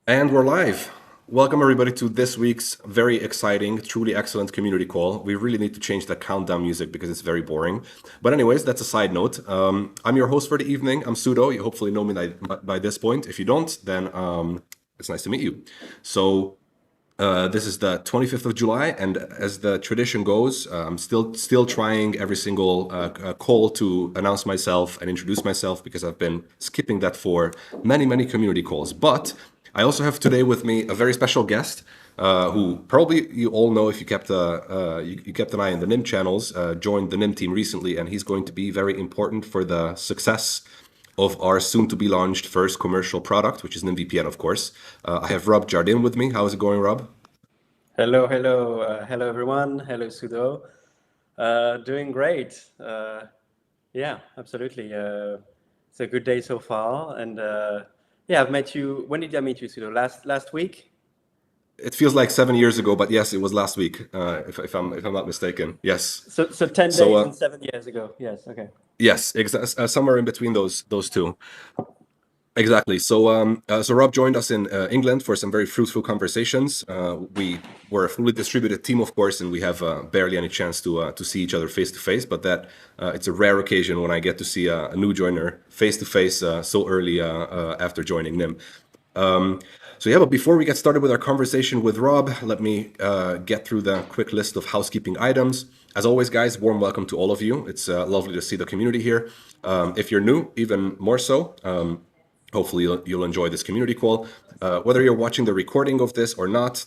And we're live. Welcome, everybody, to this week's very exciting, truly excellent community call. We really need to change the countdown music because it's very boring. But, anyways, that's a side note. I'm your host for the evening. I'm Sudo. You hopefully know me by this point. If you don't, then it's nice to meet you. So, this is the 25th of July, and as the tradition goes, I'm still trying every single call to announce myself and introduce myself because I've been skipping that for many community calls. But I also have today with me a very special guest who probably you all know if you kept you kept an eye on the NIM channels. Joined the NIM team recently, and he's going to be very important for the success of our soon-to-be launched first commercial product, which is NymVPN, of course. I have Rob Jardin with me. How is it going, Rob? Hello, everyone. Hello, Sudo. Doing great. Yeah, absolutely. It's a good day so far, and yeah, I've met you. When did I meet you, Sudo? Last week? It feels like 7 years ago, but yes, it was last week, if I'm not mistaken. Yes. So 10 So days and 7 years ago. Yes. Okay. yes, somewhere in between those two. Exactly. So Rob joined us in England for some very fruitful conversations. We were a fully distributed team, of course, and we have barely any chance to see each other face to face. But that it's a rare occasion when I get to see a new joiner face to face so early after joining NIM. So yeah, but before we get started with our conversation with Rob, let me get through the quick list of housekeeping items. As always, guys, warm welcome to all of you. It's lovely to see the community here. If you're new, even more so. Hopefully you'll enjoy this community call. Whether you're watching the recording of this or not,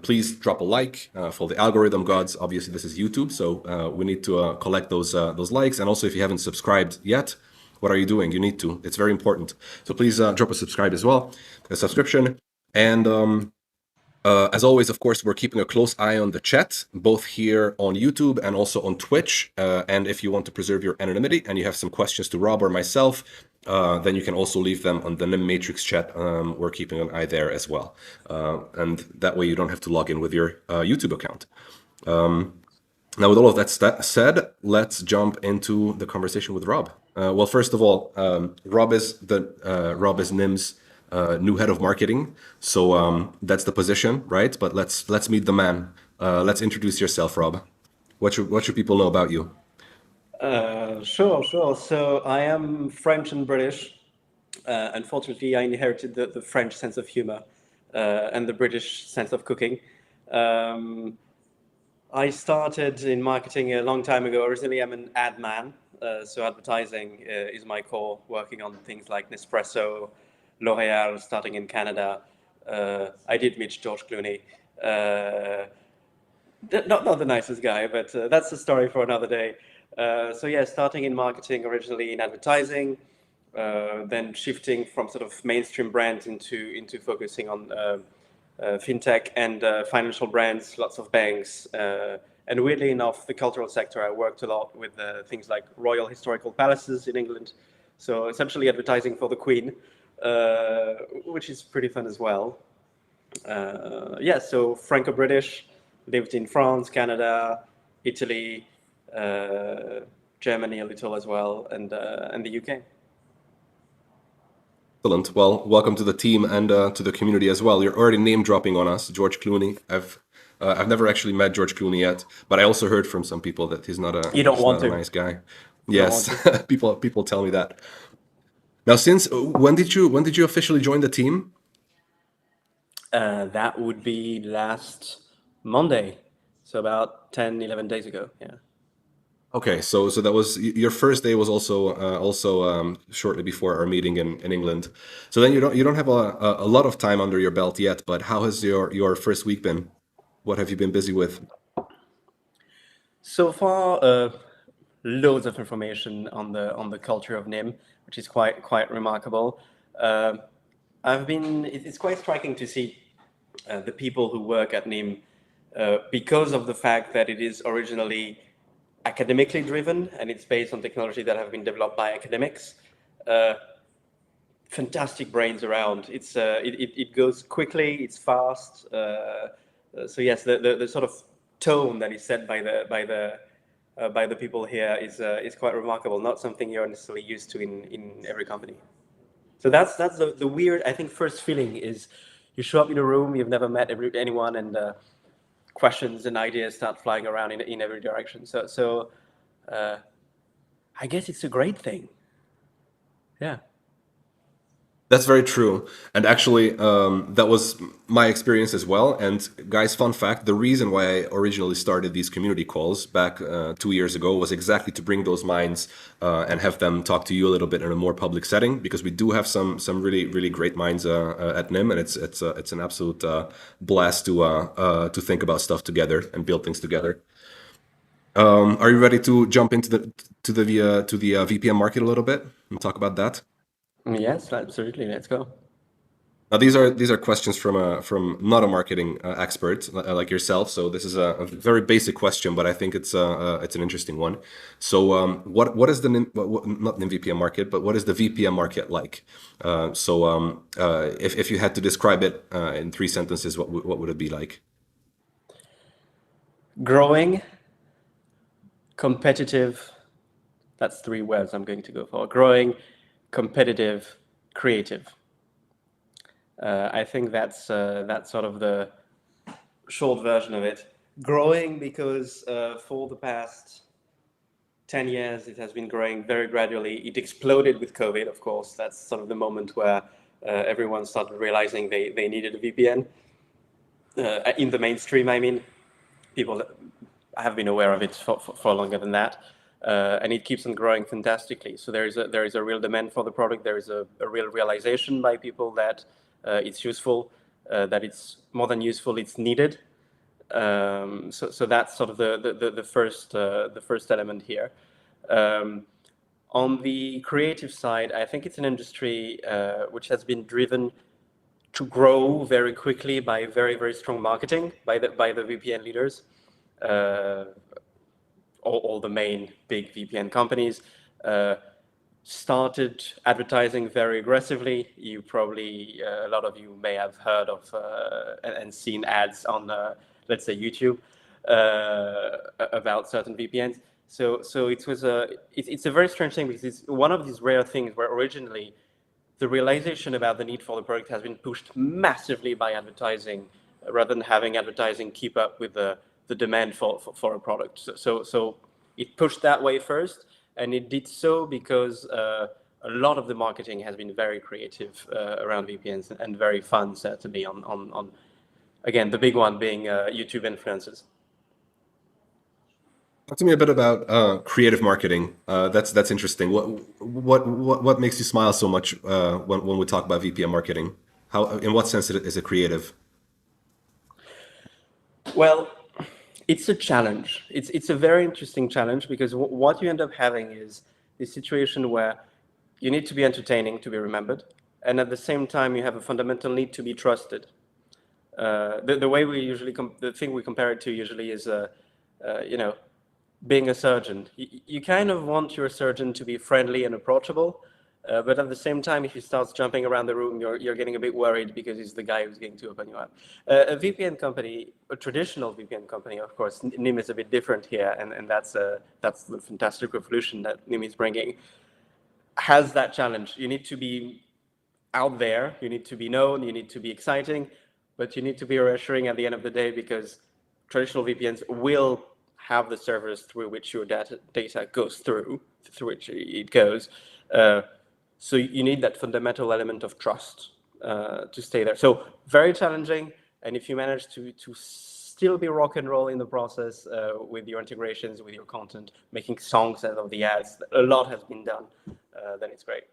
please drop a like for the algorithm gods. Obviously, this is YouTube, so we need to collect those likes. And also, if you haven't subscribed yet, what are you doing? You need to. It's very important. So please drop a subscribe as well, a subscription. And as always, of course, we're keeping a close eye on the chat, both here on YouTube and also on Twitch. And if you want to preserve your anonymity and you have some questions to Rob or myself, then you can also leave them on the NIM Matrix chat. We're keeping an eye there as well. And that way you don't have to log in with your YouTube account. Now, with all of that said, let's jump into the conversation with Rob. Well, first of all, Rob is NIM's new head of marketing, so that's the position, right? But let's meet the man. Let's introduce yourself, Rob. What should people know about you? Sure. So I am French and British. Unfortunately, I inherited the French sense of humor and the British sense of cooking. Um, I started in marketing a long time ago. Originally, I'm an ad man, so advertising is my core, working on things like Nespresso, L'Oreal, starting in Canada. I did meet George Clooney. Uh, not the nicest guy, but that's a story for another day. So yeah, starting in marketing originally in advertising, then shifting from sort of mainstream brands into focusing on fintech and financial brands, lots of banks. And weirdly enough, the cultural sector, I worked a lot with things like Royal Historical Palaces in England. So essentially advertising for the Queen, which is pretty fun as well. Yeah, so Franco-British, lived in France, Canada, Italy, uh, Germany a little as well, and the UK. Excellent. Well, welcome to the team and to the community as well. You're already name dropping on us, George Clooney. I've never actually met George Clooney yet, but I also heard from some people that You don't he's want not a to. nice guy. You don't want Yes, to. people tell me that. Now, since when did you officially join the team? That would be last Monday, so about 10, 11 days ago. Yeah. Okay, so that was your first day was also shortly before our meeting in England. So then you don't have a lot of time under your belt yet, but how has your first week been? What have you been busy with? So far, loads of information on the culture of NIM, which is quite remarkable. Uh, it's quite striking to see the people who work at NIM because of the fact that it is originally academically driven and it's based on technology that have been developed by academics. Uh, Fantastic brains around. It goes quickly, it's fast. So yes, the sort of tone that is set by the people here is quite remarkable. Not something you're necessarily used to in every company. So that's the weird, I think, first feeling is You show up in a room, you've never met anyone, and questions and ideas start flying around in every direction. So I guess it's a great thing. Yeah. That's very true. And actually, that was my experience as well. And guys, fun fact, the reason why I originally started these community calls back 2 years ago was exactly to bring those minds and have them talk to you a little bit in a more public setting, because we do have some really, really great minds at NIM, and it's an absolute blast to think about stuff together and build things together. Are you ready to jump into the VPN market a little bit and talk about that? Yes, absolutely. Let's go. Now, these are questions from not a marketing expert like yourself. So this is a very basic question, but I think it's an interesting one. So what is the not the VPN market, but what is the VPN market like? If you had to describe it in 3 sentences, what would it be like? Growing, competitive. That's 3 words I'm going to go for. Growing, competitive, creative. I think that's sort of the short version of it. Growing because for the past 10 years, it has been growing very gradually. It exploded with COVID, of course. That's sort of the moment where everyone started realizing they needed a VPN. In the mainstream, I mean, people have been aware of it for longer than that. And it keeps on growing fantastically. So there is a real demand for the product. There is a real realization by people that it's useful, that it's more than useful, it's needed. So that's sort of the first element here. On the creative side, I think it's an industry which has been driven to grow very quickly by very, very strong marketing by the VPN leaders. All the main big VPN companies started advertising very aggressively. You probably, a lot of you may have heard of and seen ads on, let's say, YouTube about certain VPNs. So it's a very strange thing, because it's one of these rare things where originally the realization about the need for the product has been pushed massively by advertising, rather than having advertising keep up with the demand for a product. So it pushed that way first, and it did so because a lot of the marketing has been very creative around VPNs, and very fun, certainly, on again, the big one being YouTube influencers. Talk to me a bit about creative marketing. That's interesting. What makes you smile so much when we talk about VPN marketing? How, in what sense is it creative? Well, it's a challenge. It's a very interesting challenge, because what you end up having is this situation where you need to be entertaining to be remembered, and at the same time you have a fundamental need to be trusted. The way we usually the thing we compare it to usually is you know, being a surgeon. You kind of want your surgeon to be friendly and approachable, but at the same time, if he starts jumping around the room, you're getting a bit worried, because he's the guy who's going to open you up. A VPN company, a traditional VPN company, of course, NIM is a bit different here, and that's the fantastic revolution that NIM is bringing, has that challenge. You need to be out there, you need to be known, you need to be exciting, but you need to be reassuring at the end of the day, because traditional VPNs will have the servers through which your data goes through which it goes. So you need that fundamental element of trust to stay there. So very challenging, and if you manage to still be rock and roll in the process with your integrations, with your content, making songs out of the ads, a lot has been done, then it's great.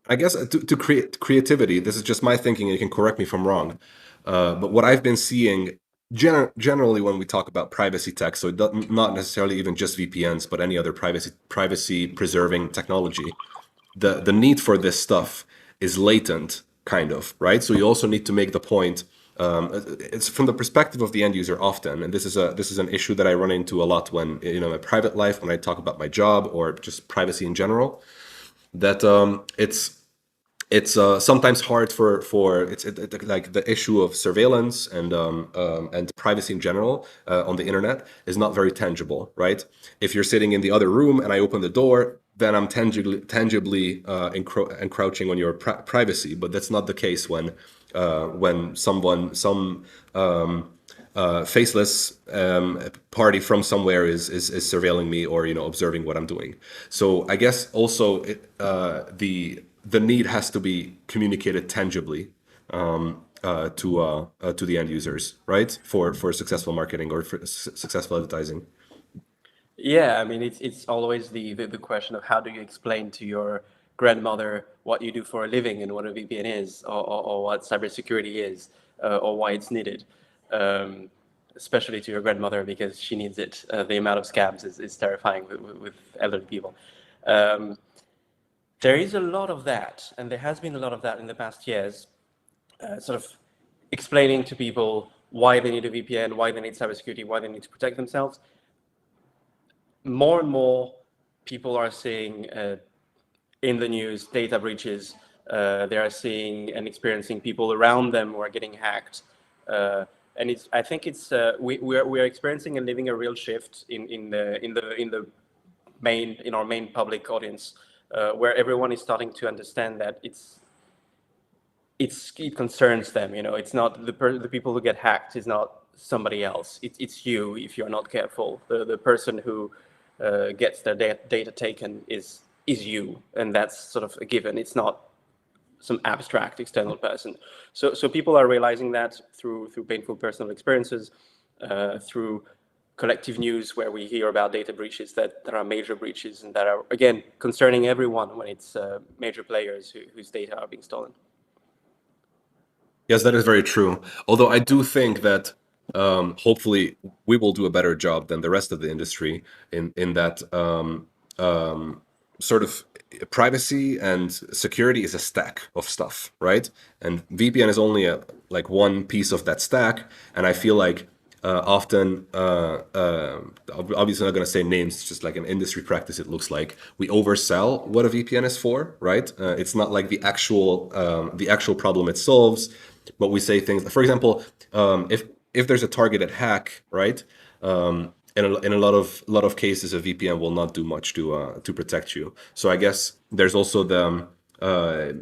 I guess to create creativity, this is just my thinking, and you can correct me if I'm wrong. But what I've been seeing generally when we talk about privacy tech, so not necessarily even just VPNs, but any other privacy preserving technology, the need for this stuff is latent, kind of, right? So you also need to make the point. It's from the perspective of the end user often, and this is an issue that I run into a lot when, you know, my private life, when I talk about my job or just privacy in general, that it's sometimes hard for like the issue of surveillance and privacy in general on the internet is not very tangible, right? If you're sitting in the other room and I open the door, then I'm tangibly encroaching on your privacy. But that's not the case when some faceless party from somewhere is surveilling me, or observing what I'm doing. So I guess also the need has to be communicated tangibly to the end users, right? For successful marketing or for successful advertising. Yeah, I mean, it's always the question of how do you explain to your grandmother what you do for a living and what a VPN is, or what cybersecurity is, or why it's needed, um, especially to your grandmother because she needs it. The amount of scams is terrifying with elderly people. Um, there is a lot of that, and there has been a lot of that in the past years, sort of explaining to people why they need a VPN, why they need cybersecurity, why they need to protect themselves. More and more people are seeing in the news data breaches. They are seeing and experiencing people around them who are getting hacked. And I think we are experiencing and living a real shift in our main public audience, where everyone is starting to understand that it concerns them. It's not the people who get hacked is not somebody else. It's you if you're not careful. The person who gets their data taken is you, and that's sort of a given. It's not some abstract external person. So people are realizing that through painful personal experiences, through collective news where we hear about data breaches that are major breaches and that are again concerning everyone when it's major players whose data are being stolen. Yes, that is very true. Although I do think that hopefully we will do a better job than the rest of the industry in that sort of privacy and security is a stack of stuff, right? And VPN is only like one piece of that stack, and I feel like often, obviously not going to say names, it's just like an industry practice. It looks like we oversell what a VPN is for, right? It's not like the actual problem it solves, but we say things. For example, if there's a targeted hack, right? In a lot of cases, a VPN will not do much to protect you. So I guess there's also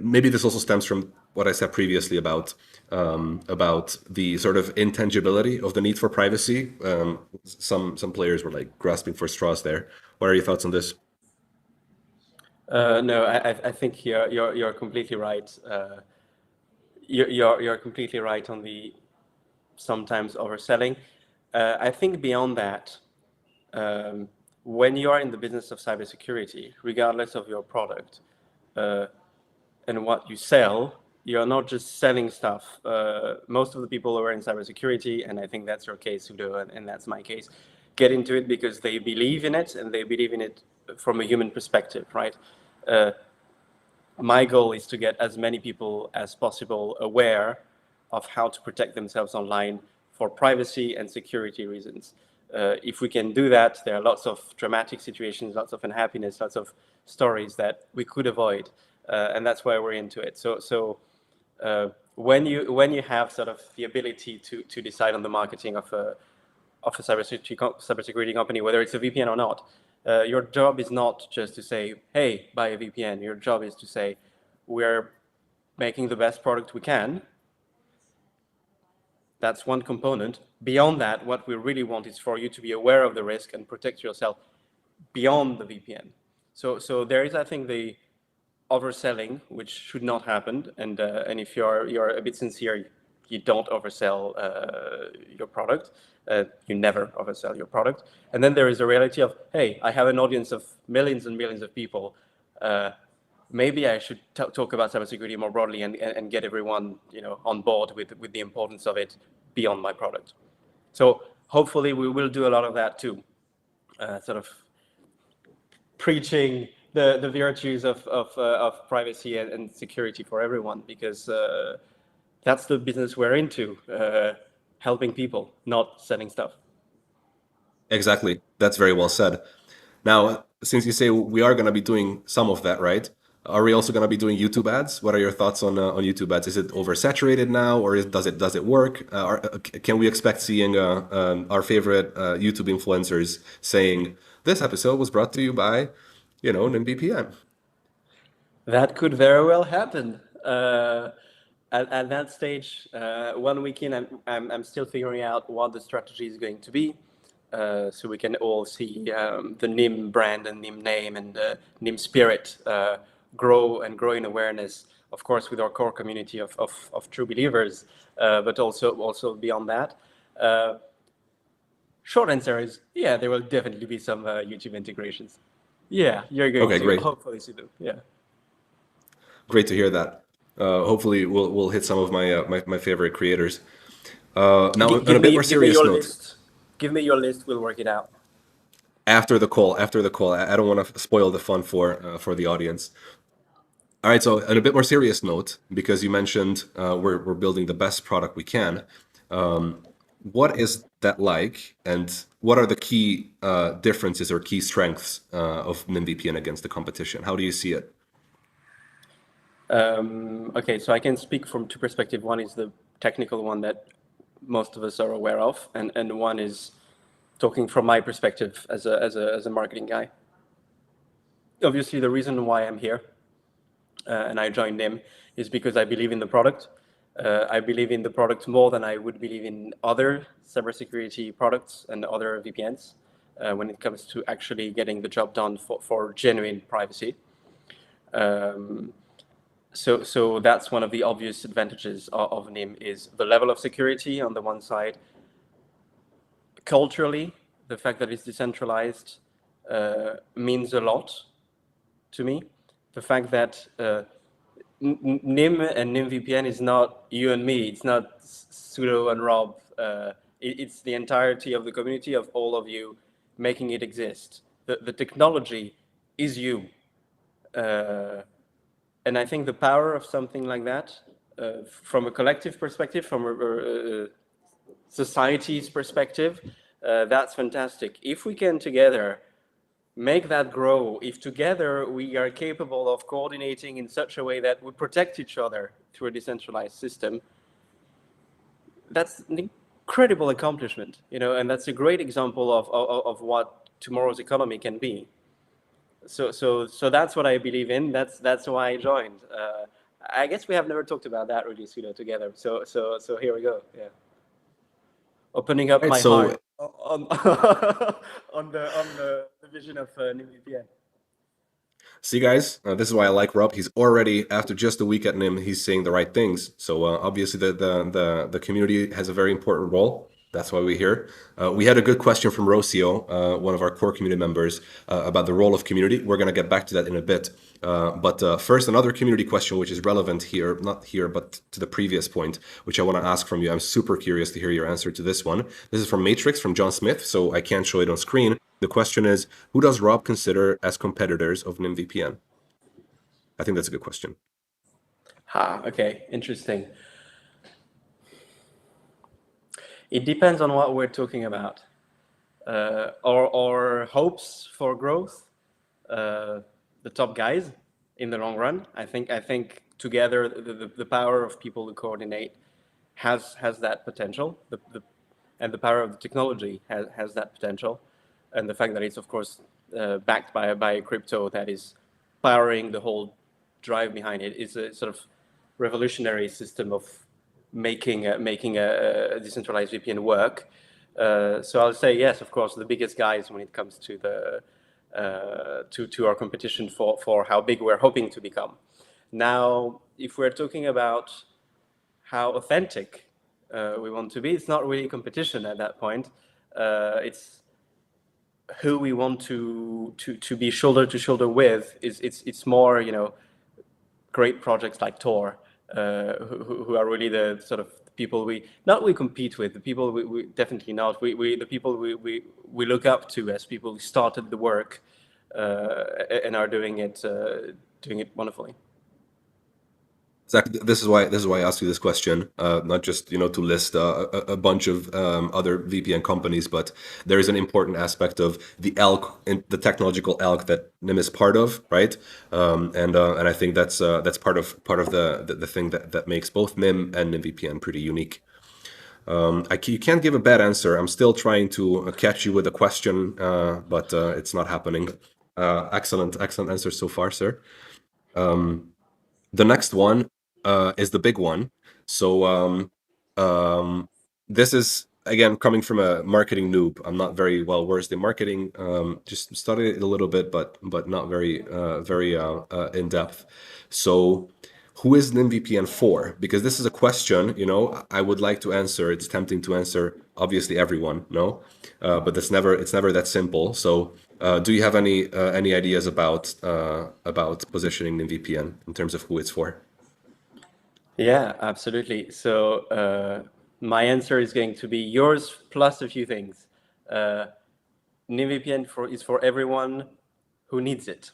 maybe this also stems from what I said previously about the sort of intangibility of the need for privacy. Some players were like grasping for straws there. What are your thoughts on this? No, I think you're completely right. You're completely right on the sometimes overselling. I think beyond that, when you are in the business of cybersecurity, regardless of your product and what you sell, you're not just selling stuff. Most of the people who are in cybersecurity, and I think that's your case, Udo, and that's my case, get into it because they believe in it, and they believe in it from a human perspective, right? My goal is to get as many people as possible aware of how to protect themselves online for privacy and security reasons. If we can do that, there are lots of dramatic situations, lots of unhappiness, lots of stories that we could avoid, and that's why we're into it. So when you have sort of the ability to decide on the marketing of a cybersecurity company, whether it's a VPN or not, your job is not just to say, hey, buy a VPN. Your job is to say, we're making the best product we can. That's one component. Beyond that, what we really want is for you to be aware of the risk and protect yourself beyond the VPN. So there is, I think, the overselling, which should not happen. And if you're a bit sincere, you don't oversell your product. You never oversell your product. And then there is a reality of, hey, I have an audience of millions and millions of people. Maybe I should talk about cybersecurity more broadly and get everyone on board with the importance of it beyond my product. So hopefully we will do a lot of that too, sort of preaching the virtues of privacy and security for everyone, because that's the business we're into, helping people, not selling stuff. Exactly. That's very well said. Now, since you say we are going to be doing some of that, right? Are we also going to be doing YouTube ads? What are your thoughts on YouTube ads? Is it oversaturated now, or does it work? Can we expect seeing our favorite YouTube influencers saying this episode was brought to you by NymVPN. That could very well happen. At that stage, 1 week in, I'm still figuring out what the strategy is going to be. So we can all see the Nym brand and Nym name and Nym spirit grow and grow in awareness, of course, with our core community of true believers, but also beyond that. Short answer is, yeah, there will definitely be some YouTube integrations. Yeah, you're going Okay, to great. hopefully see them. Yeah. Great to hear that. Hopefully, we'll hit some of my favorite creators. Now, on a bit more Give me serious your note, list. Give me your list. We'll work it out. after the call, I don't want to spoil the fun for the audience. All right, so on a bit more serious note, because you mentioned we're building the best product we can, what is that like, and what are the key differences or key strengths of NymVPN against the competition? How do you see it? Okay, so I can speak from two perspectives. One is the technical one that most of us are aware of, and one is talking from my perspective as a marketing guy. Obviously, the reason why I'm here and I joined them is because I believe in the product. I believe in the product more than I would believe in other cybersecurity products and other VPNs when it comes to actually getting the job done for genuine privacy. So that's one of the obvious advantages of Nym is the level of security on the one side. Culturally, the fact that it's decentralized means a lot to me. The fact that Nym and NymVPN is not you and me. It's not Sudo and Rob. It's the entirety of the community of all of you making it exist. The technology is you. And I think the power of something like that, from a collective perspective, from a society's perspective, that's fantastic. If we can together make that grow, if together we are capable of coordinating in such a way that we protect each other through a decentralized system, that's an incredible accomplishment, and that's a great example of what tomorrow's economy can be. So that's what I believe in. That's why I joined. I guess we have never talked about that really, together. So here we go. Yeah, opening up Right, my so heart on on the vision of NymVPN. see, guys, this is why I like Rob. He's already, after just a week at NIM, he's saying the right things. So obviously, the community has a very important role. That's why we're here. We had a good question from Rocio, one of our core community members, about the role of community. We're going to get back to that in a bit. But first, another community question, which is relevant here, not here, but to the previous point, which I want to ask from you. I'm super curious to hear your answer to this one. This is from Matrix, from John Smith, so I can't show it on screen. The question is, who does Rob consider as competitors of NymVPN? I think that's a good question. Okay, interesting. It depends on what we're talking about. Our hopes for growth, the top guys in the long run. I think together the power of people who coordinate has that potential. And the power of the technology has that potential, and the fact that it's of course backed by a crypto that is powering the whole drive behind it is a sort of revolutionary system of making a decentralized VPN work. So I'll say yes, of course, the biggest guys when it comes to the to our competition for how big we're hoping to become. Now, if we're talking about how authentic we want to be, it's not really competition at that point. It's who we want to be shoulder to shoulder with. It's more great projects like Tor, who are really the sort of people we compete with, the people we definitely not, the people we look up to as people who started the work and are doing it wonderfully. Zach, this is why I asked you this question, not just to list a bunch of other VPN companies, but there is an important aspect of the elk, the technological elk that NIM is part of, right? And I think that's part of the thing that makes both NIM and NymVPN pretty unique. You can't give a bad answer. I'm still trying to catch you with a question, but it's not happening. Excellent, excellent answer so far, sir. The next one is the big one. So um, this is again coming from a marketing noob. I'm not very well versed in marketing. Just studied it a little bit, but not very in depth. So who is NymVPN for? Because this is a question, I would like to answer. It's tempting to answer, obviously, everyone, no, but it's never that simple. So, do you have any ideas about positioning NymVPN in terms of who it's for? Yeah, absolutely. So my answer is going to be yours plus a few things. Uh, NymVPN is for everyone who needs it.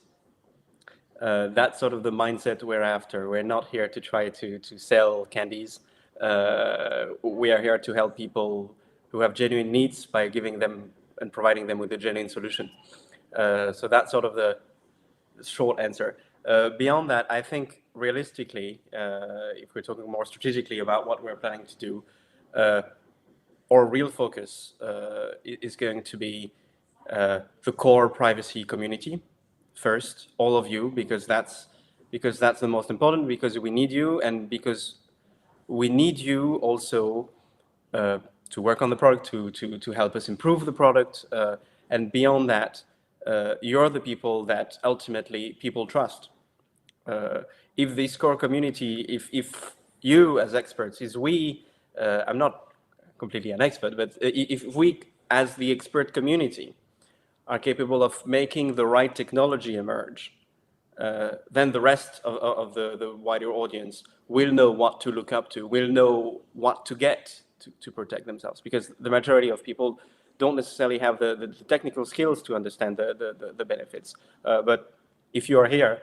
That's sort of the mindset we're after. We're not here to try to sell candies. We are here to help people who have genuine needs by giving them and providing them with a genuine solution. So that's sort of the short answer. Beyond that, I think realistically, if we're talking more strategically about what we're planning to do, our real focus is going to be the core privacy community first, all of you, because that's the most important. Because we need you, and because we need you also to work on the product, to help us improve the product, and beyond that, you're the people that ultimately people trust. If this core community, if you as experts, is we, I'm not completely an expert, but if we as the expert community are capable of making the right technology emerge, then the rest of the wider audience will know what to look up to, will know what to get to protect themselves, because the majority of people don't necessarily have the technical skills to understand the benefits. But if you are here,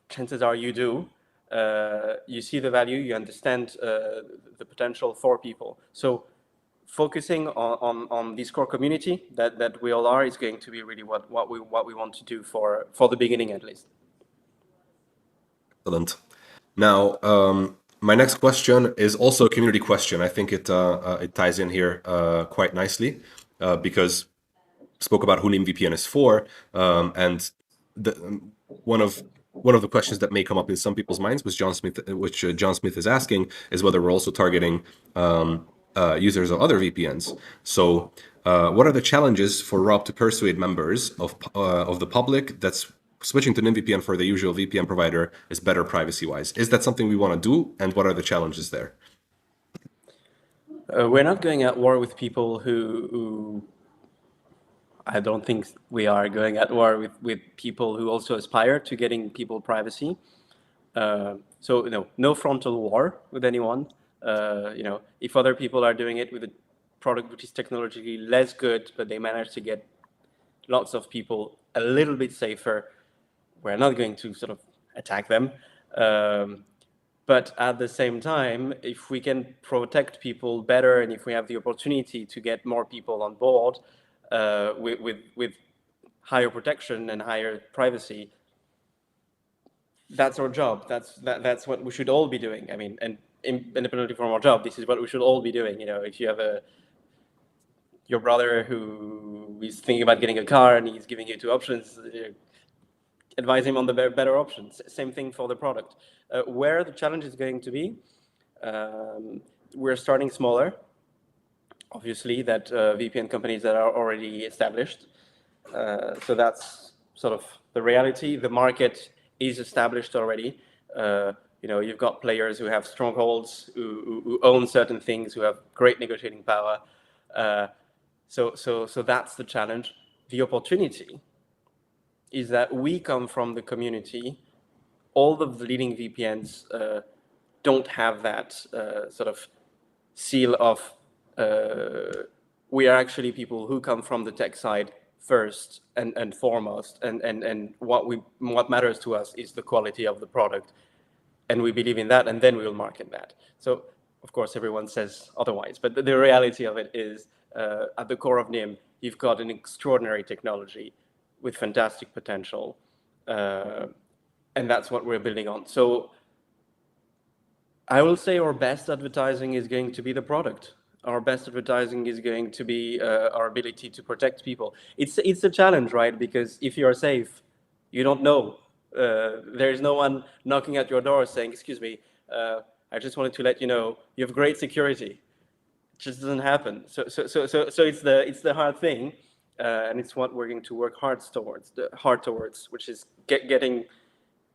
chances are you do. You see the value, you understand the potential for people. So focusing on this core community that we all are is going to be really what we want to do for the beginning at least. Excellent. Now, my next question is also a community question. I think it ties in here quite nicely because spoke about who NymVPN is for, and one of the questions that may come up in some people's minds, which John Smith is asking, is whether we're also targeting users of other VPNs. So, what are the challenges for Rob to persuade members of the public that's switching to NymVPN for the usual VPN provider is better privacy-wise? Is that something we want to do, and what are the challenges there? We're not going at war with people who I don't think we are going at war with people who also aspire to getting people privacy. So no frontal war with anyone. If other people are doing it with a product which is technologically less good, but they manage to get lots of people a little bit safer, we're not going to sort of attack them. But at the same time, if we can protect people better, and if we have the opportunity to get more people on board with higher protection and higher privacy, that's our job. That's what we should all be doing. I mean, and independently from our job, this is what we should all be doing. If you have your brother who is thinking about getting a car and he's giving you two options, advise him on the better options. Same thing for the product. Where the challenge is going to be, we're starting smaller. Obviously, that VPN companies that are already established. So that's sort of the reality. The market is established already. You've got players who have strongholds, who own certain things, who have great negotiating power. So that's the challenge. The opportunity is that we come from the community. All of the leading VPNs don't have that sort of seal of we are actually people who come from the tech side first and foremost, and what matters to us is the quality of the product, and we believe in that, and then we will market that. So of course everyone says otherwise, but the reality of it is at the core of NIM, you've got an extraordinary technology with fantastic potential, and that's what we're building on. So I will say our best advertising is going to be the product. Our best advertising is going to be our ability to protect people. It's a challenge, right? Because if you are safe, You don't know. There is no one knocking at your door saying, "Excuse me, I just wanted to let you know you have great security." It just doesn't happen. So it's the hard thing, and it's what we're going to work hard towards, which is getting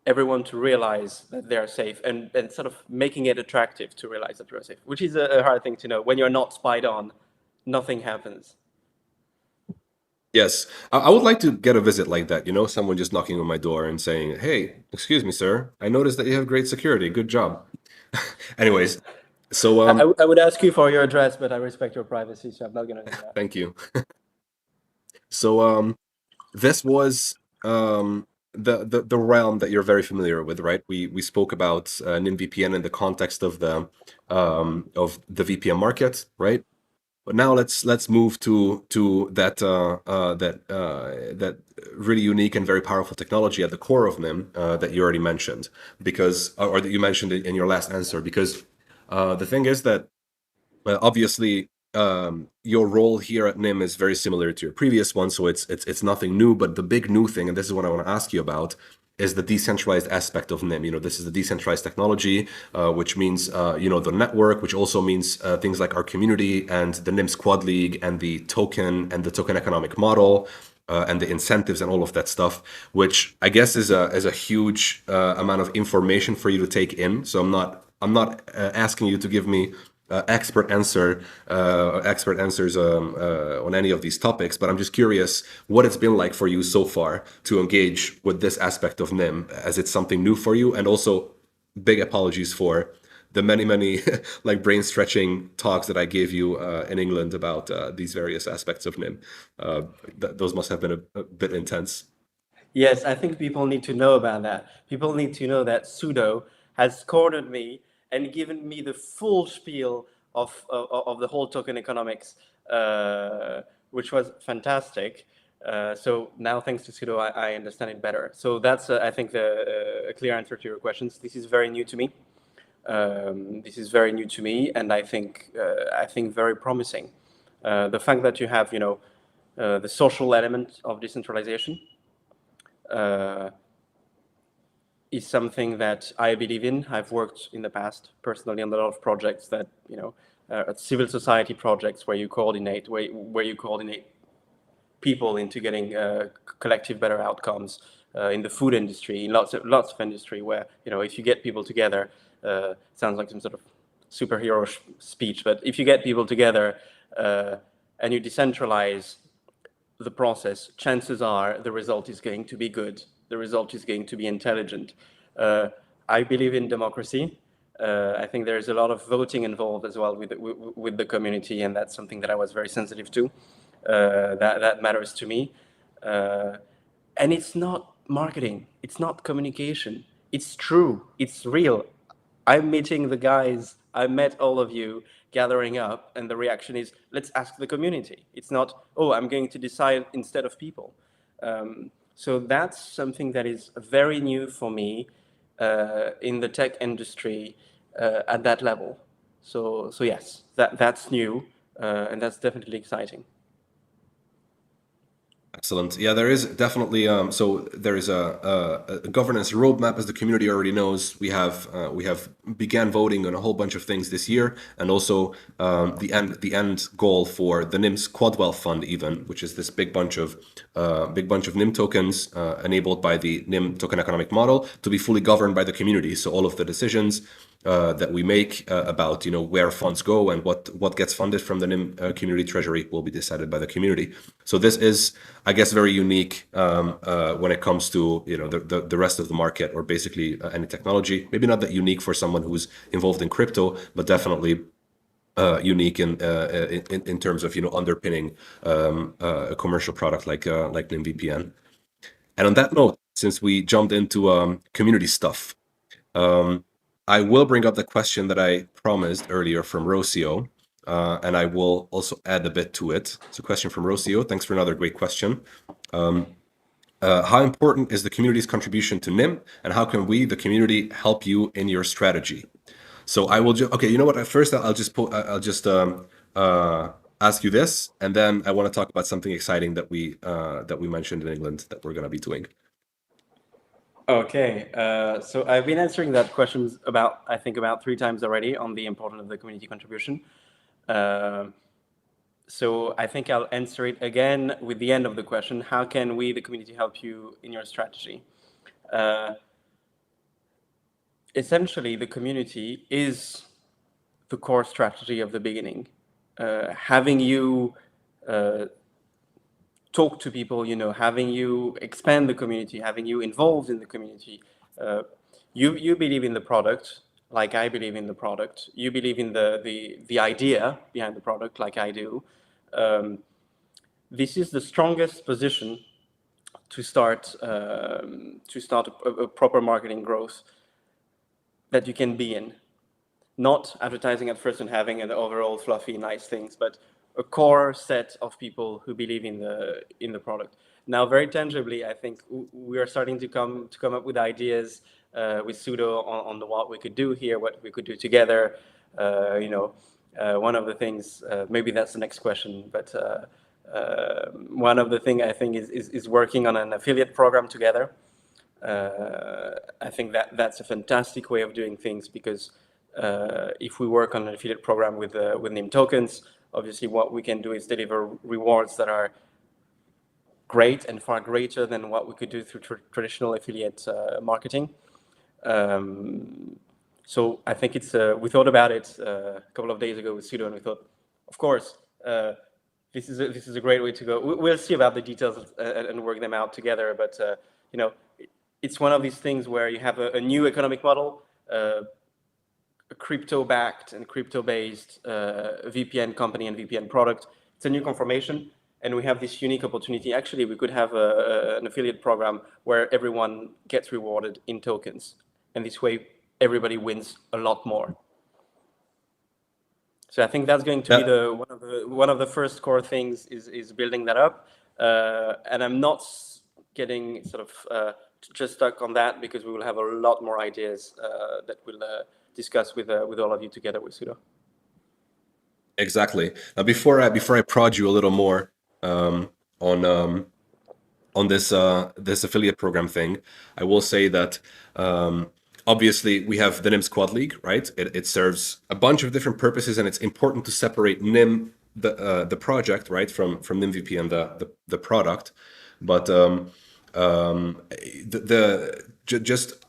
everyone to realize that they are safe, and sort of making it attractive to realize that you're safe, which is a hard thing to know. When you're not spied on, nothing happens. Yes, I would like to get a visit like that. Someone just knocking on my door and saying, "Hey, excuse me, sir. I noticed that you have great security. Good job." Anyways, so I would ask you for your address, but I respect your privacy, so I'm not going to do that. thank you. So this was the realm that you're very familiar with, right? We spoke about NymVPN in the context of the VPN market, right? But now let's move to that really unique and very powerful technology at the core of NIM that you already mentioned, because or that you mentioned in your last answer. Because the thing is that obviously your role here at NIM is very similar to your previous one, so it's nothing new. But the big new thing, and this is what I want to ask you about, is the decentralized aspect of NIM. This is the decentralized technology, which means the network, which also means things like our community and the NIM Squad League and the token economic model. And the incentives and all of that stuff, which I guess is a huge amount of information for you to take in. So I'm not asking you to give me expert answers on any of these topics, but I'm just curious what it's been like for you so far to engage with this aspect of NIM, as it's something new for you. And also, big apologies for the many like brain stretching talks that I gave you in England about these various aspects of NIM. Those must have been a bit intense. Yes, I think people need to know about that. People need to know that Sudo has cornered me and given me the full spiel of the whole token economics, which was fantastic. So now, thanks to Sudo, I understand it better. So that's, I think, a clear answer to your questions. This is very new to me. And I think very promising. The fact that you have, the social element of decentralization is something that I believe in. I've worked in the past personally on a lot of projects that, civil society projects where you coordinate people into getting collective better outcomes in the food industry, in lots of industry where, if you get people together, sounds like some sort of superhero speech, but if you get people together and you decentralize the process, chances are the result is going to be good. The result is going to be intelligent. I believe in democracy. I think there's a lot of voting involved as well with the community, and that's something that I was very sensitive to. That matters to me. And it's not marketing. It's not communication. It's true. It's real. I'm meeting the guys. I met all of you gathering up, and the reaction is, let's ask the community. It's not, oh, I'm going to decide instead of people. So that's something that is very new for me in the tech industry at that level. So yes, that's new, and that's definitely exciting. Excellent. Yeah, there is definitely so there is a governance roadmap, as the community already knows. We have began voting on a whole bunch of things this year, and also the end goal for the NIMS Quad Wealth Fund, even, which is this big bunch of NIM tokens enabled by the NIM token economic model to be fully governed by the community. So all of the decisions that we make about where funds go and what gets funded from the NIM community treasury will be decided by the community. So this is, I guess, very unique when it comes to the rest of the market, or basically any technology. Maybe not that unique for someone who's involved in crypto, but definitely unique in terms of underpinning a commercial product like NymVPN. And on that note, since we jumped into community stuff, I will bring up the question that I promised earlier from Rocio, and I will also add a bit to it. It's a question from Rocio. Thanks for another great question. How important is the community's contribution to NIM, and how can we, the community, help you in your strategy? So I will okay. You know what? At first, I'll just ask you this, and then I want to talk about something exciting that we mentioned in England that we're going to be doing. Okay, so I've been answering that question about, I think, about 3 times already on the importance of the community contribution. Uh, so I think I'll answer it again with the end of the question. How can we, the community, help you in your strategy? Uh, Essentially, the community is the core strategy of the beginning. Having you talk to people, having you expand the community, having you involved in the community. You believe in the product, like I believe in the product. You believe in the idea behind the product, like I do. This is the strongest position to start a proper marketing growth that you can be in. Not advertising at first and having an overall fluffy, nice things, but a core set of people who believe in the product. Now, very tangibly, I think we are starting to come up with ideas with Sudo on what we could do here, what we could do together. One of the things, maybe that's the next question, but one of the things I think is working on an affiliate program together. I think that's a fantastic way of doing things, because if we work on an affiliate program with NIM tokens, obviously what we can do is deliver rewards that are great and far greater than what we could do through traditional affiliate marketing. So I think we thought about it a couple of days ago with Sudo, and we thought, of course, this is a great way to go. We'll see about the details and work them out together. But it's one of these things where you have a new economic model, a crypto-backed and crypto-based VPN company and VPN product. It's a new conformation, and we have this unique opportunity. Actually, we could have an affiliate program where everyone gets rewarded in tokens, and this way everybody wins a lot more. So I think that's going to be one of the first core things is building that up, and I'm not getting sort of just stuck on that, because we will have a lot more ideas that we'll discuss with all of you together with Sudo. Exactly. Now, before I prod you a little more on this affiliate program thing, I will say that obviously we have the NIM Squad League, right? It serves a bunch of different purposes, and it's important to separate NIM the project, right, from NymVPN the product. But just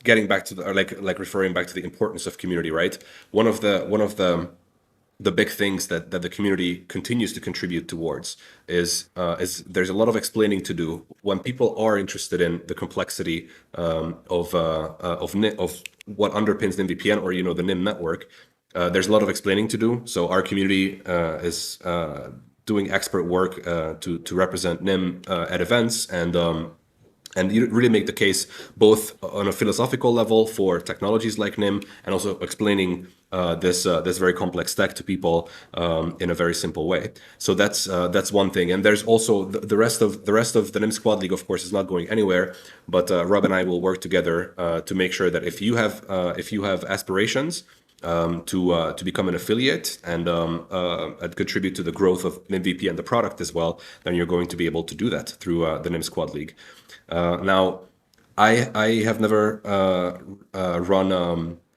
getting back to like referring back to the importance of community, right? One of the big things that the community continues to contribute towards is there's a lot of explaining to do when people are interested in the complexity of what underpins NymVPN, or the NIM network. There's a lot of explaining to do. So our community is doing expert work to represent NIM at events, and you really make the case both on a philosophical level for technologies like NIM, and also explaining this very complex stack to people in a very simple way. So that's one thing. And there's also the rest of the NIM Squad League, of course, is not going anywhere. But Rob and I will work together to make sure that if you have aspirations to become an affiliate and contribute to the growth of NymVPN the product as well, then you're going to be able to do that through the NIM Squad League. Now, I have never run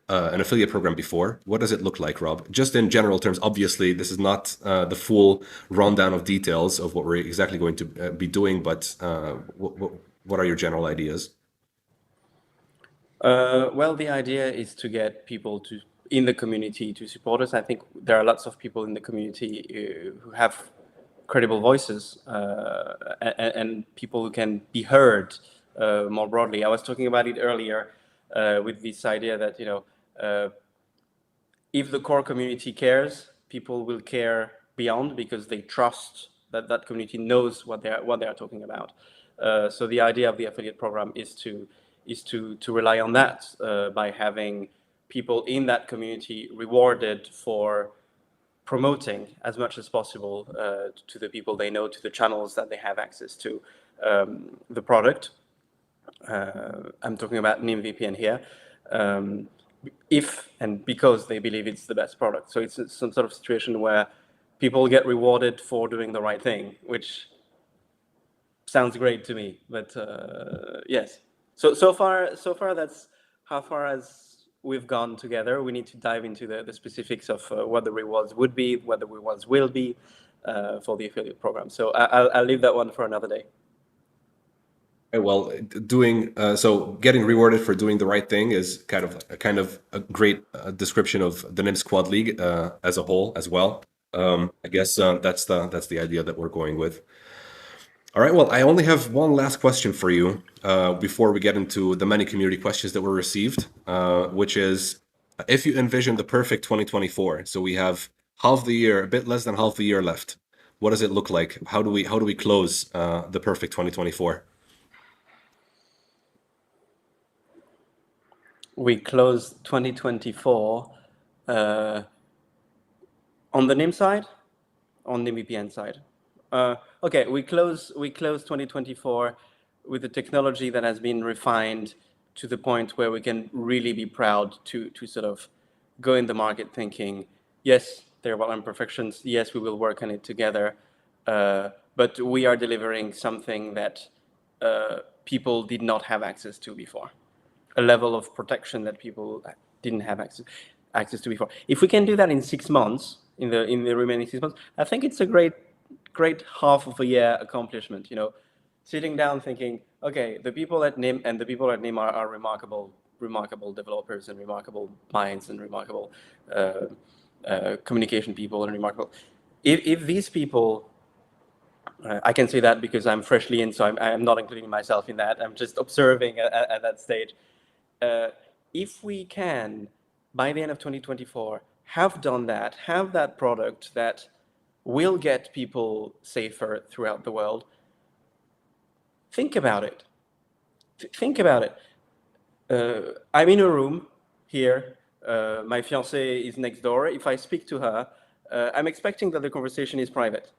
an affiliate program before. What does it look like, Rob? Just in general terms. Obviously, this is not the full rundown of details of what we're exactly going to be doing, but what are your general ideas? Well, the idea is to get people in the community to support us. I think there are lots of people in the community who have credible voices and people who can be heard more broadly. I was talking about it earlier with this idea that if the core community cares, people will care beyond, because they trust that that community knows what they are talking about. So the idea of the affiliate program is to rely on that by having people in that community rewarded for promoting as much as possible to the people they know, to the channels that they have access to, the product. I'm talking about NymVPN here. If and because they believe it's the best product. So it's some sort of situation where people get rewarded for doing the right thing, which sounds great to me. But yes, So far that's how far as we've gone together. We need to dive into the specifics of what the rewards would be, what the rewards will be for the affiliate program. So I'll leave that one for another day. Well, getting rewarded for doing the right thing is kind of a great description of the NIM Squad League as a whole as well. I guess that's the idea that we're going with. All right. Well, I only have one last question for you before we get into the many community questions that were received, which is if you envision the perfect 2024. So we have half the year, a bit less than half the year left. What does it look like? How do we close the perfect 2024? We closed 2024 on the NIM side, on the NymVPN side. Okay, we close 2024 with a technology that has been refined to the point where we can really be proud to sort of go in the market thinking, yes, there are imperfections. Yes, we will work on it together. But we are delivering something that people did not have access to before, a level of protection that people didn't have access to before. If we can do that in 6 months, in the remaining 6 months, I think it's a great half of a year accomplishment. You know, sitting down thinking, okay, the people at NIM and the people at NIM are remarkable developers and remarkable minds and remarkable communication people and remarkable. If these people, I can say that because I'm freshly in, so I'm not including myself in that. I'm just observing at that stage. If we can, by the end of 2024, have done that, have that product that will get people safer throughout the world, think about it. Think about it. I'm in a room here. My fiancée is next door. If I speak to her, I'm expecting that the conversation is private,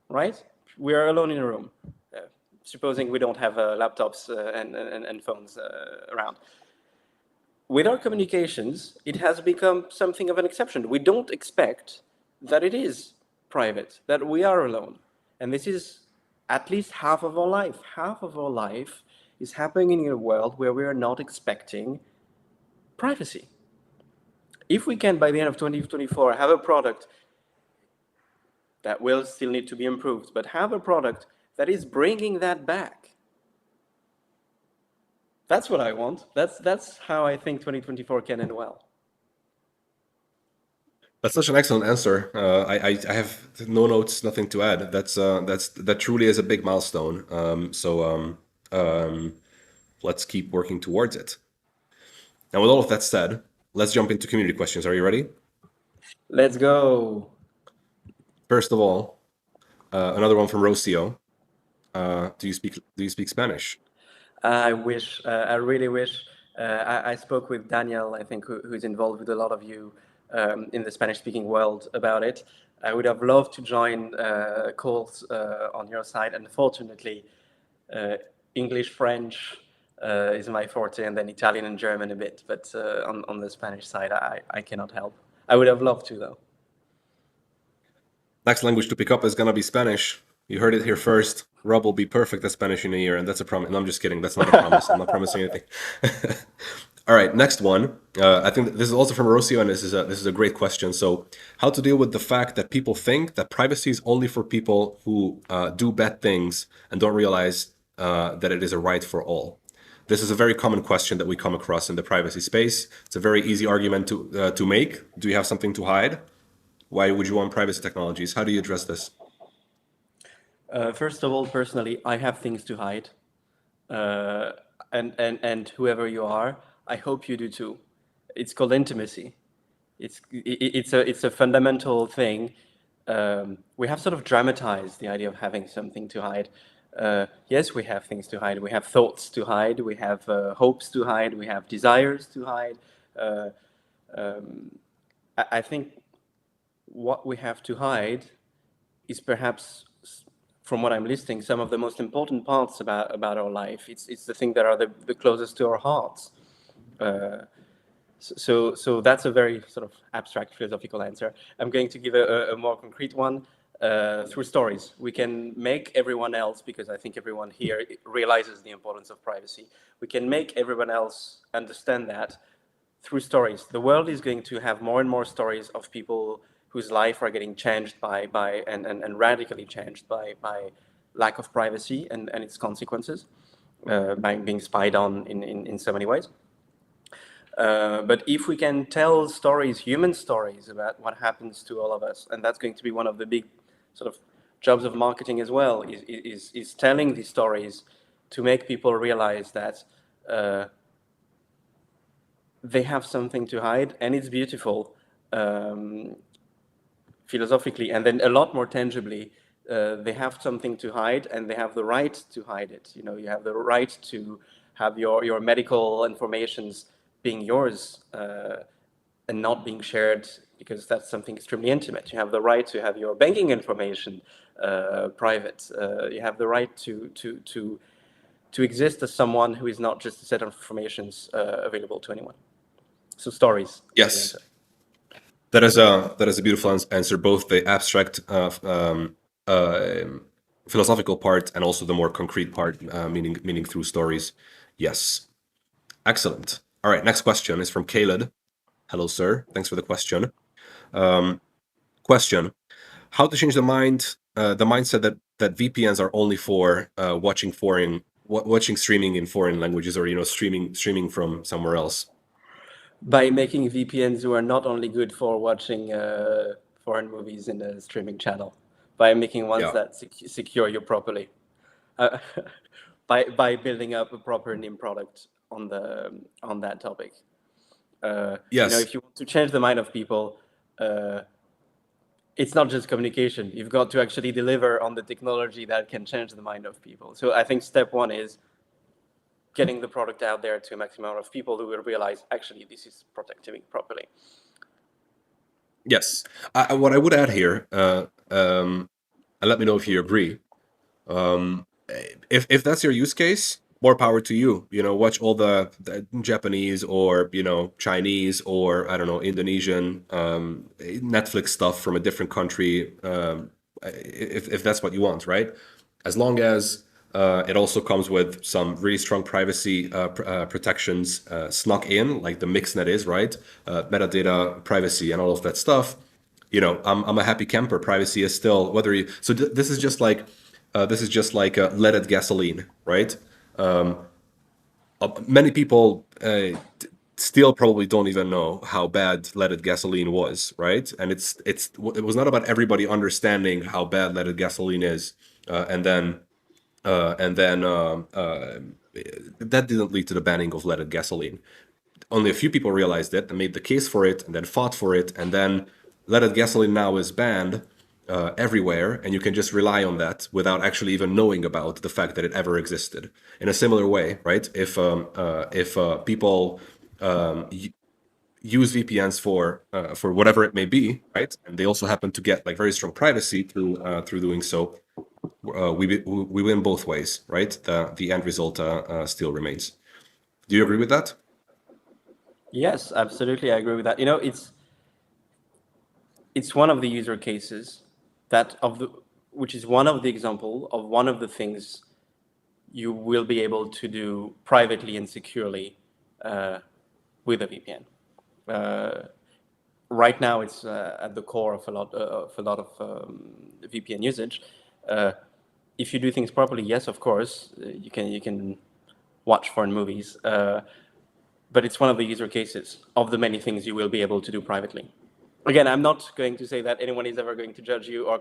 right? We are alone in a room, supposing we don't have laptops and phones around. With our communications, it has become something of an exception. We don't expect that it is private, that we are alone. And this is at least half of our life. Half of our life is happening in a world where we are not expecting privacy. If we can, by the end of 2024, have a product that will still need to be improved, but have a product that is bringing that back, that's what I want. That's how I think 2024 can end well. That's such an excellent answer. I have no notes, nothing to add. That truly is a big milestone. Let's keep working towards it. Now, with all of that said, let's jump into community questions. Are you ready? Let's go. First of all, another one from Rocio. Do you speak Spanish? I wish. I really wish. I spoke with Daniel, I think, who's involved with a lot of you in the Spanish-speaking world about it. I would have loved to join calls on your side. Unfortunately, English, French is my forte, and then Italian and German a bit. But on the Spanish side, I cannot help. I would have loved to, though. Next language to pick up is gonna be Spanish. You heard it here first. Rob will be perfect at Spanish in a year, and that's a promise. No, I'm just kidding. That's not a promise. I'm not promising anything. All right, next one. I think this is also from Rocio, and this is a great question. So, how to deal with the fact that people think that privacy is only for people who do bad things and don't realize that it is a right for all. This is a very common question that we come across in the privacy space. It's a very easy argument to make. Do you have something to hide? Why would you want privacy technologies? How do you address this? First of all, personally, I have things to hide, and whoever you are, I hope you do too. It's called intimacy. It's a fundamental thing. We have sort of dramatized the idea of having something to hide. Yes, we have things to hide. We have thoughts to hide. We have hopes to hide. We have desires to hide. I think what we have to hide is perhaps, from what I'm listing, some of the most important parts about our life. It's the thing that are the closest to our hearts. So that's a very sort of abstract philosophical answer. I'm going to give a more concrete one. through stories. We can make everyone else, because I think everyone here realizes the importance of privacy, we can make everyone else understand that through stories. The world is going to have more and more stories of people whose life are getting changed and radically changed by lack of privacy and its consequences, by being spied on in so many ways. But if we can tell stories, human stories, about what happens to all of us, and that's going to be one of the big sort of jobs of marketing as well, is telling these stories to make people realize that they have something to hide, and it's beautiful, philosophically, and then a lot more tangibly. They have something to hide, and they have the right to hide it. You know, you have the right to have your medical informations being yours, and not being shared, because that's something extremely intimate. You have the right to have your banking information private. You have the right to exist as someone who is not just a set of informations available to anyone. So stories is the Yes, answer. that is a beautiful answer. Both the abstract, uh, philosophical part, and also the more concrete part, meaning through stories. Yes, excellent. All right, next question is from Caleb. Hello, sir. Thanks for the question. Question: How to change the mindset that VPNs are only for watching streaming in foreign languages, or streaming from somewhere else? By making VPNs who are not only good for watching foreign movies in a streaming channel, by making ones Yeah. that secure you properly, uh, by building up a proper NIM product on that topic. You know, Yes. if you want to change the mind of people, uh, it's not just communication. You've got to actually deliver on the technology that can change the mind of people. So I think step one is getting the product out there to a maximum amount of people who will realize actually this is protecting me properly. Yes. What I would add here, and let me know if you agree. If that's your use case, more power to you. Watch all the Japanese, or Chinese, or I don't know, Indonesian Netflix stuff from a different country. If that's what you want, right? As long as it also comes with some really strong privacy protections snuck in, like the mixnet is, right? Metadata privacy and all of that stuff. I'm a happy camper. Privacy is still, whether you. So this is just like leaded gasoline, right? Many people still probably don't even know how bad leaded gasoline was, right? And it was not about everybody understanding how bad leaded gasoline is, and then that didn't lead to the banning of leaded gasoline. Only a few people realized it and made the case for it, and then fought for it, and then leaded gasoline now is banned everywhere, and you can just rely on that without actually even knowing about the fact that it ever existed. In a similar way, right? If people use VPNs for whatever it may be, right, and they also happen to get like very strong privacy through doing so, we win both ways, right? The end result still remains. Do you agree with that? Yes, absolutely, I agree with that. You know, it's one of the user cases that of the which is one of the example of one of the things you will be able to do privately and securely with a VPN. Uh, right now, it's at the core of a lot of VPN usage. Uh, if you do things properly, yes, of course, you can watch foreign movies. But it's one of the user cases of the many things you will be able to do privately. Again, I'm not going to say that anyone is ever going to judge you or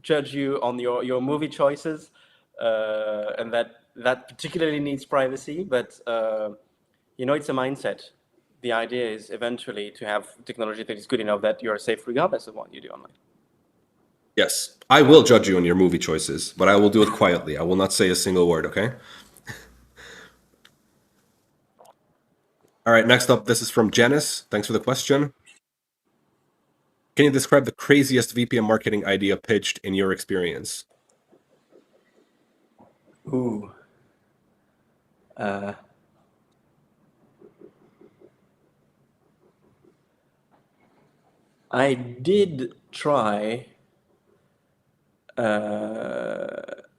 judge you on your movie choices, and that particularly needs privacy. But it's a mindset. The idea is eventually to have technology that is good enough that you are safe regardless of what you do online. Yes, I will judge you on your movie choices, but I will do it quietly. I will not say a single word, okay? All right, next up, this is from Janice. Thanks for the question. Can you describe the craziest VPN marketing idea pitched in your experience? Ooh. Uh, I did try.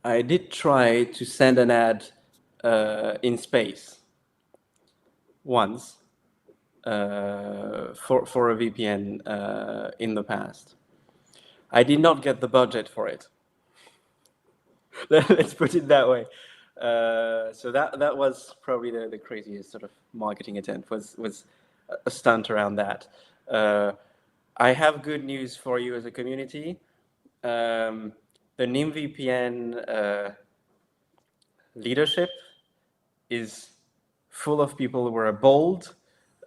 I did try to send an ad in space once for a VPN in the past. I did not get the budget for it. Let's put it that way. So that was probably the craziest sort of marketing attempt was a stunt around that. I have good news for you as a community. The NymVPN leadership is full of people who are bold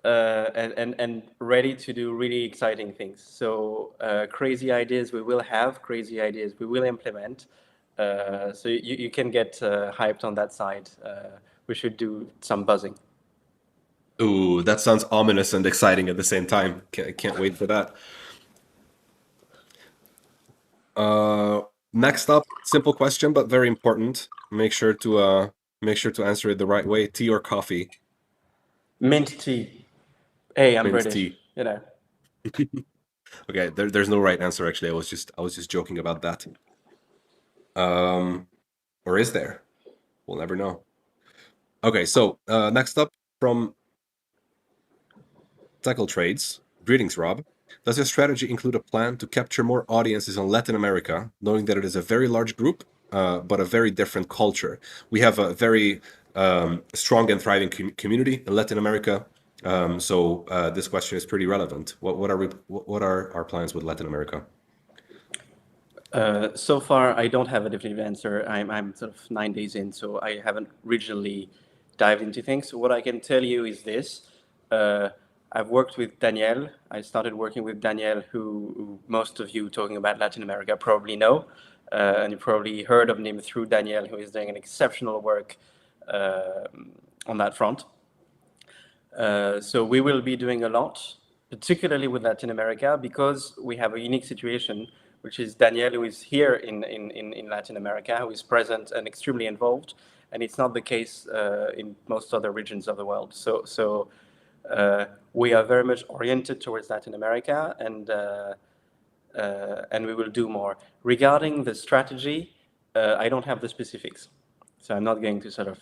and ready to do really exciting things. So crazy ideas we will have, crazy ideas we will implement. So you can get hyped on that side. We should do some buzzing. Ooh, that sounds ominous and exciting at the same time. Can't wait for that. Uh, Next up, simple question but very important. Make sure to answer it the right way. Tea or coffee? Mint tea. Hey, I'm Mint British. tea. You know. Okay, there's no right answer actually. I was just joking about that. Um, or is there? We'll never know. Okay, so next up from Tackle Trades. Greetings, Rob. Does your strategy include a plan to capture more audiences in Latin America, knowing that it is a very large group, but a very different culture? We have a very strong and thriving community in Latin America. So this question is pretty relevant. What are our plans with Latin America? So far, I don't have a definitive answer. I'm sort of 9 days in, so I haven't regionally dived into things. So what I can tell you is this. Uh, I've worked with Daniel. I started working with Daniel, who most of you talking about Latin America probably know. And you probably heard of him through Daniel, who is doing an exceptional work uh, on that front. So we will be doing a lot, particularly with Latin America, because we have a unique situation, which is Daniel, who is here in Latin America, who is present and extremely involved, and it's not the case in most other regions of the world. So we are very much oriented towards Latin America, and we will do more. Regarding the strategy, I don't have the specifics, so I'm not going to sort of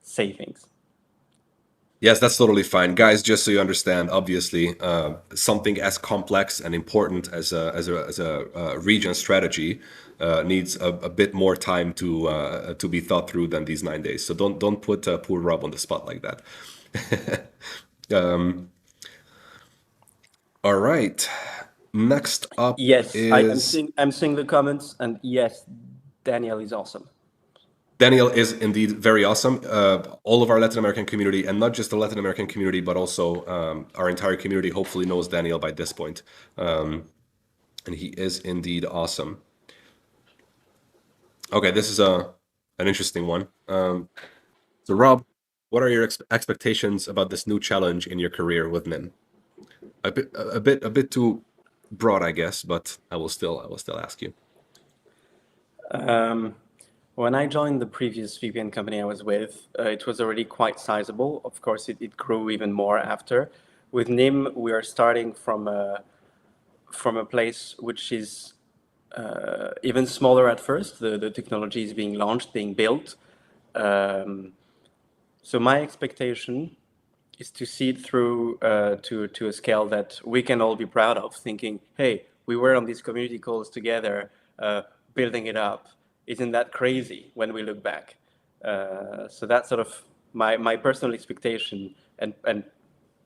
say things. Yes, that's totally fine, guys. Just so you understand, obviously, something as complex and important as a region strategy needs a bit more time to be thought through than these 9 days. So don't put poor Rob on the spot like that. um, all right. Next up Yes, is I'm seeing the comments, and yes, Daniel is awesome. Daniel is indeed very awesome. All of our Latin American community, and not just the Latin American community, but also our entire community, hopefully knows Daniel by this point. And he is indeed awesome. Okay, this is an interesting one. So, Rob, what are your expectations about this new challenge in your career with Nim? A bit too broad, I guess, but I will still ask you. Um, when I joined the previous VPN company I was with, it was already quite sizable. Of course, it grew even more after. With NIM, we are starting from a place which is even smaller at first. The technology is being launched, being built. Um, so my expectation is to see it through to a scale that we can all be proud of, thinking, hey, we were on these community calls together, building it up. Isn't that crazy when we look back? So that's sort of my personal expectation, and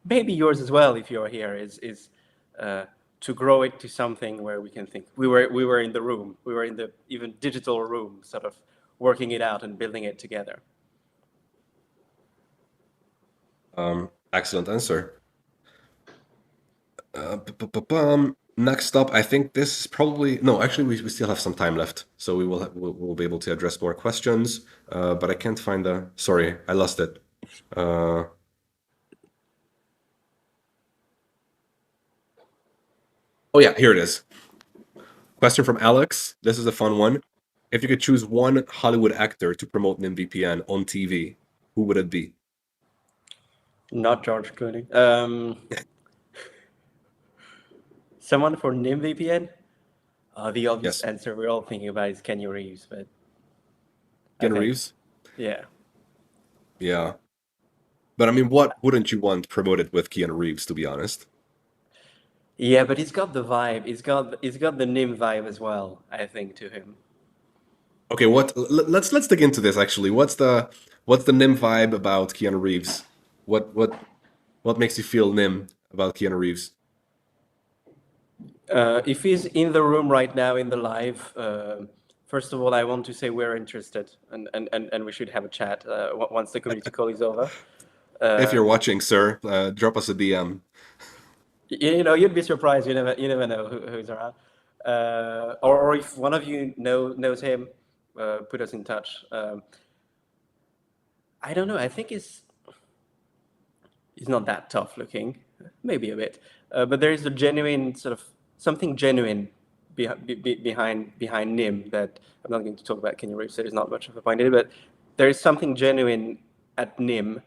maybe yours as well, if you're here, is to grow it to something where we can think we were in the room, we were in the even digital room, sort of working it out and building it together. Excellent answer. Next up, I think this is probably no. Actually, we still have some time left, so we'll be able to address more questions. But I can't find the. Sorry, I lost it. Uh, oh yeah, here it is. Question from Alex. This is a fun one. If you could choose one Hollywood actor to promote NymVPN on TV, who would it be? Not George Clooney. Someone for NymVPN? The obvious Yes, answer we're all thinking about is Kenny Reeves, but I Keanu think, Reeves. yeah. Yeah, but I mean, what wouldn't you want promoted with Keanu Reeves? To be honest. Yeah, but he's got the vibe. He's got the Nim vibe as well, I think, to him. Okay, let's dig into this actually. What's the Nim vibe about Keanu Reeves? What makes you feel Nim about Keanu Reeves? If he's in the room right now in the live, first of all, I want to say we're interested and we should have a chat once the community call is over. If you're Um, watching, sir, drop us a DM. you'd be surprised. You never know who's around. Or if one of you knows him, put us in touch. I don't know. I think he's not that tough looking, maybe a bit, but there is a genuine sort of something genuine behind Nim that I'm not going to talk about Kenny Reeves. There is not much of a point in it, but there is something genuine at Nim,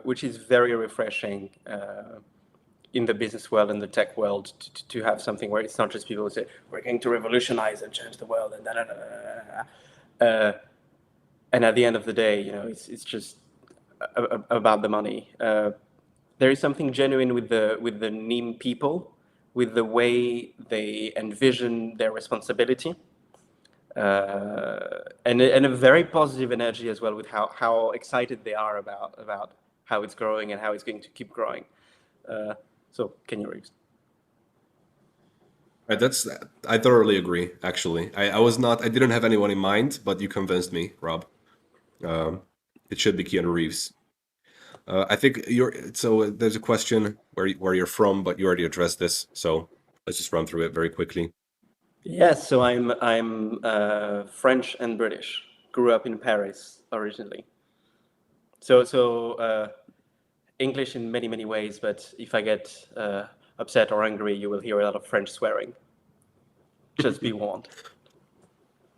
which is very refreshing in the business world and the tech world to have something where it's not just people who say we're going to revolutionize and change the world and da da da da da. And at the end of the day, it's just about the money. There is something genuine with the NIM people, with the way they envision their responsibility, and a very positive energy as well with how excited they are about how it's growing and how it's going to keep growing. So Kenny Reeves. Right, I thoroughly agree. Actually, I didn't have anyone in mind, but you convinced me, Rob. Um, it should be Keanu Reeves. I think there's a question where you're from, but you already addressed this, so let's just run through it very quickly. Yes, so I'm French and British. Grew up in Paris originally. So English in many ways, but if I get upset or angry, you will hear a lot of French swearing. Just be warned.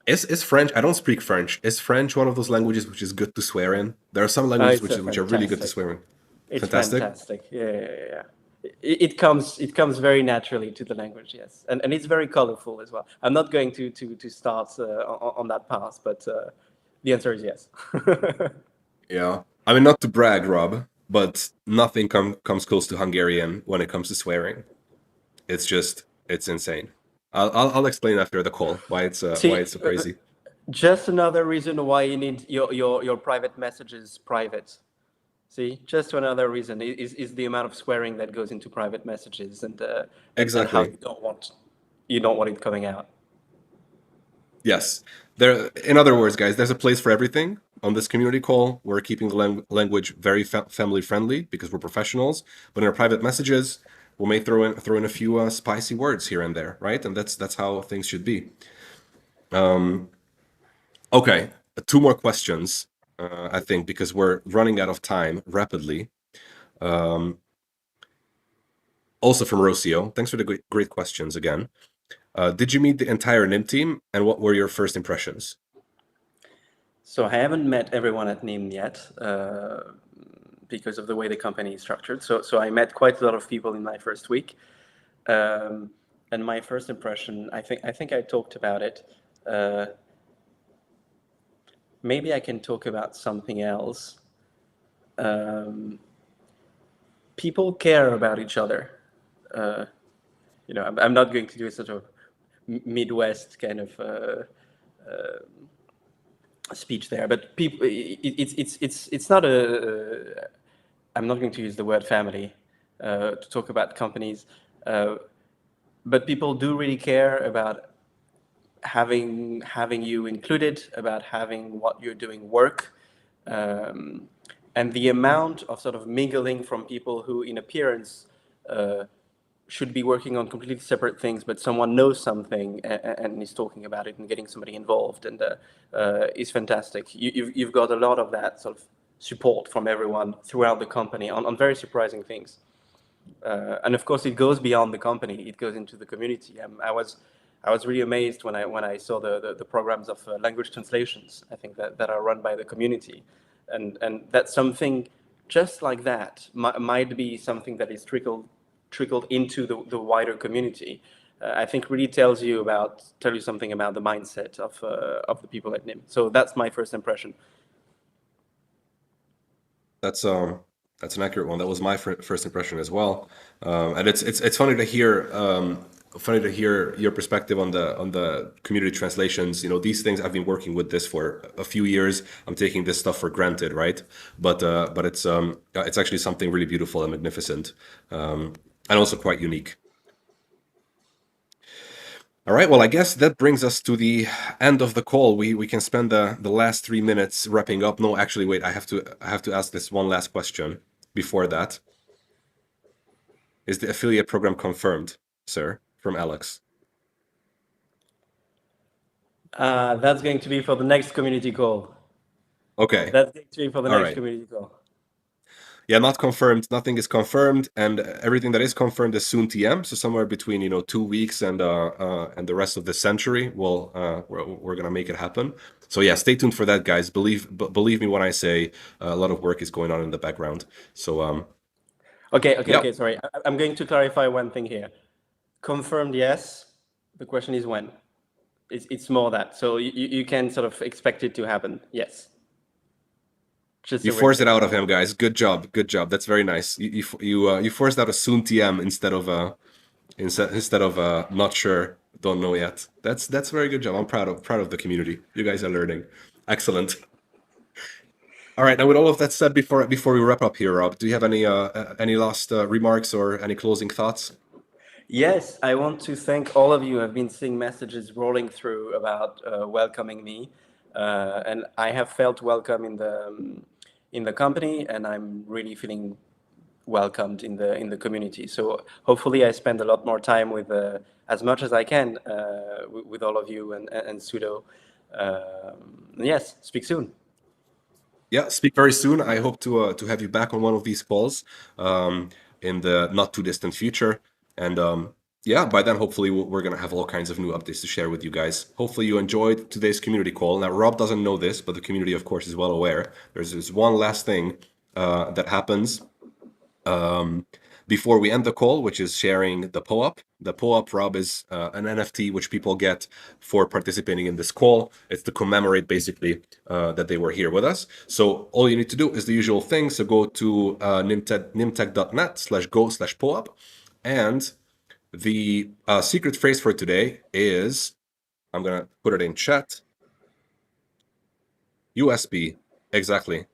Is French? I don't speak French. Is French one of those languages which is good to swear in? There are some languages It's a which are really good to fantastic. swear in. It's Fantastic. fantastic. Yeah. It comes very naturally to the language, yes, and it's very colorful as well. I'm not going to start on that path, but the answer is yes. Yeah. I mean, not to brag, Rob, but nothing comes close to Hungarian when it comes to swearing. It's insane. I'll explain after the call why See, it's so crazy. just another reason why you need your private messages private. See, just another reason is the amount of swearing that goes into private messages and how Exactly. you don't want it coming out. Yes. In other words, guys, there's a place for everything on this community call. We're keeping the language very family friendly because we're professionals. But in our private messages, we may throw in a few spicy words here and there, right? And that's how things should be. Okay, two more questions, I think, because we're running out of time rapidly. Also from Rocio, thanks for the great questions again. Did you meet the entire NIM team, and what were your first impressions? So I haven't met everyone at NIM yet because of the way the company is structured. So I met quite a lot of people in my first week, and my first impression, I think I talked about it. Uh, Maybe I can talk about something else. Um, People care about each other. Uh, I'm not going to do a sort of Midwest kind of speech there, but people, it's not a. I'm not going to use the word family to talk about companies, uh, but people do really care about having you included, about having what you're doing work, um, and the amount of sort of mingling from people who, in appearance, uh, should be working on completely separate things, but someone knows something and is talking about it and getting somebody involved, and is fantastic. You've got a lot of that sort of support from everyone throughout the company on very surprising things. And of course, it goes beyond the company. It goes into the community. I was really amazed when I saw the programs of language translations. I think that are run by the community, and that something just like that might be something that is trickled into the wider community. I think really tell you something about the mindset of the people at Nym. So that's my first impression. That's an accurate one. That was my first impression as well, and it's funny to hear your perspective on the community translations. You know, these things, I've been working with this for a few years. I'm taking this stuff for granted, right? But it's actually something really beautiful and magnificent, and also quite unique. All right. Well, I guess that brings us to the end of the call. We can spend the last 3 minutes wrapping up. No, actually, wait. I have to ask this one last question before that. Is the affiliate program confirmed, sir? From Alex. That's going to be for the next community call. Okay. That's going to be for the All next right. community call. Yeah, not confirmed. Nothing is confirmed, and everything that is confirmed is soon TM. So somewhere between 2 weeks and the rest of the century, we're gonna make it happen. So yeah, stay tuned for that, guys. Believe me when I say a lot of work is going on in the background. So yeah, Okay. Sorry, I'm going to clarify one thing here. Confirmed, yes. The question is when. It's more that. So you can sort of expect it to happen. Yes. Just you so we're forced it clear. out of him, guys. Good job. Good job. That's very nice. You forced out a soon TM instead of not sure, don't know yet. That's very good job. I'm proud of the community. You guys are learning. Excellent. All right. Now, with all of that said, before we wrap up here, Rob, do you have any last remarks or any closing thoughts? Yes, I want to thank all of you. I've been seeing messages rolling through about welcoming me, and I have felt welcome in the company, and I'm really feeling welcomed in the community. So hopefully, I spend a lot more time with as much as I can with all of you and Sudo. Yes, speak soon. Yeah, speak very soon. I hope to have you back on one of these calls in the not too distant future. And yeah, by then, hopefully, we're going to have all kinds of new updates to share with you guys. Hopefully, you enjoyed today's community call. Now, Rob doesn't know this, but the community, of course, is well aware. There's this one last thing that happens before we end the call, which is sharing the POAP. The POAP, Rob, is an NFT which people get for participating in this call. It's to commemorate basically that they were here with us. So all you need to do is the usual thing. So go to nimtech.net/go/POAP. And the secret phrase for today is, I'm going to put it in chat, USB. Exactly.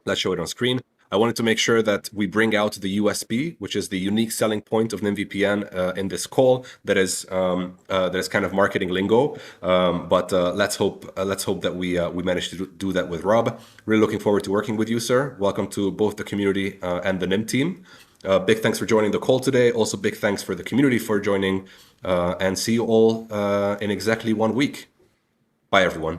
Let's show it on screen. I wanted to make sure that we bring out the USB, which is the unique selling point of NymVPN in this call. That is kind of marketing lingo, but let's hope that we manage to do that with Rob. Really looking forward to working with you, sir. Welcome to both the community and the Nym team. Big thanks for joining the call today. Also, big thanks for the community for joining, and see you all in exactly 1 week. Bye, everyone.